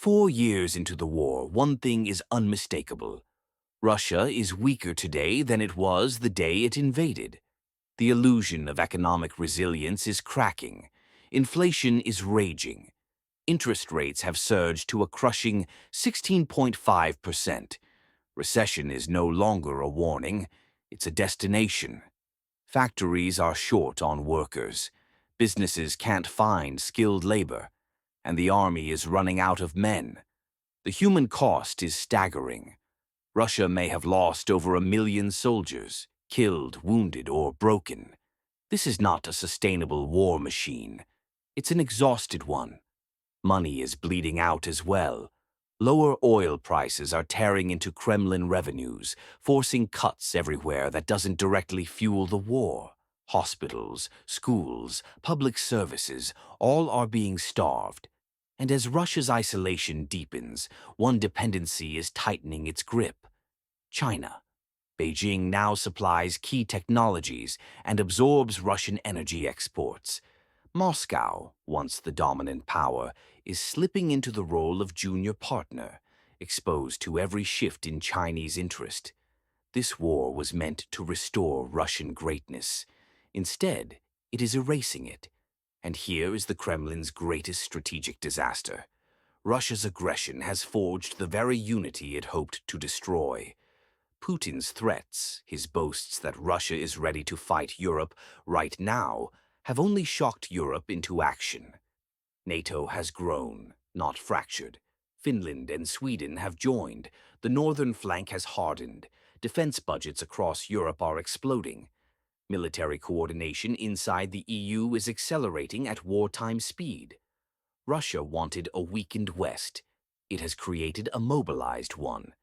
4 years into the war, one thing is unmistakable. Russia is weaker today than it was the day it invaded. The illusion of economic resilience is cracking. Inflation is raging. Interest rates have surged to a crushing 16.5%. Recession is no longer a warning, it's a destination. Factories are short on workers. Businesses can't find skilled labor. And the army is running out of men. The human cost is staggering. Russia may have lost over 1 million soldiers, killed, wounded, or broken. This is not a sustainable war machine. It's an exhausted one. Money is bleeding out as well. Lower oil prices are tearing into Kremlin revenues, forcing cuts everywhere that doesn't directly fuel the war. Hospitals, schools, public services, all are being starved. And as Russia's isolation deepens, one dependency is tightening its grip: China. Beijing now supplies key technologies and absorbs Russian energy exports. Moscow, once the dominant power, is slipping into the role of junior partner, exposed to every shift in Chinese interest. This war was meant to restore Russian greatness. Instead, it is erasing it. And here is the Kremlin's greatest strategic disaster. Russia's aggression has forged the very unity it hoped to destroy. Putin's threats, his boasts that Russia is ready to fight Europe right now, have only shocked Europe into action. NATO has grown, not fractured. Finland and Sweden have joined. The northern flank has hardened. Defense budgets across Europe are exploding. Military coordination inside the EU is accelerating at wartime speed. Russia wanted a weakened West. It has created a mobilized one.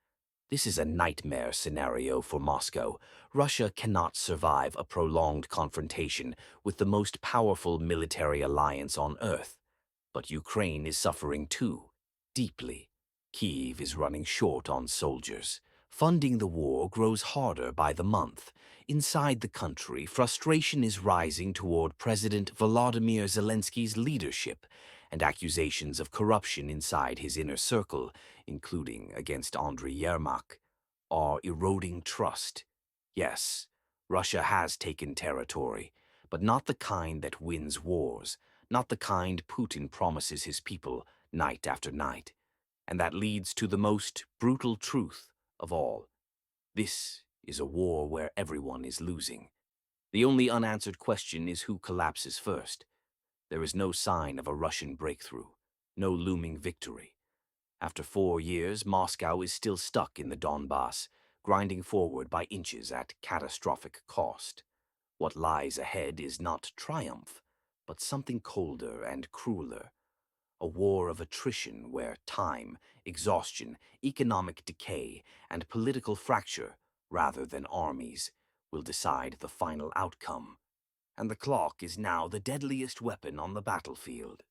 This is a nightmare scenario for Moscow. Russia cannot survive a prolonged confrontation with the most powerful military alliance on Earth. But Ukraine is suffering too, deeply. Kyiv is running short on soldiers. Funding the war grows harder by the month. Inside the country, frustration is rising toward President Volodymyr Zelensky's leadership, and accusations of corruption inside his inner circle, including against Andriy Yermak, are eroding trust. Yes, Russia has taken territory, but not the kind that wins wars, not the kind Putin promises his people night after night. And that leads to the most brutal truth of all. This is a war where everyone is losing. The only unanswered question is who collapses first. There is no sign of a Russian breakthrough, no looming victory. After 4 years, Moscow is still stuck in the Donbass, grinding forward by inches at catastrophic cost. What lies ahead is not triumph, but something colder and crueler. A war of attrition where time, exhaustion, economic decay, and political fracture, rather than armies, will decide the final outcome. And the clock is now the deadliest weapon on the battlefield.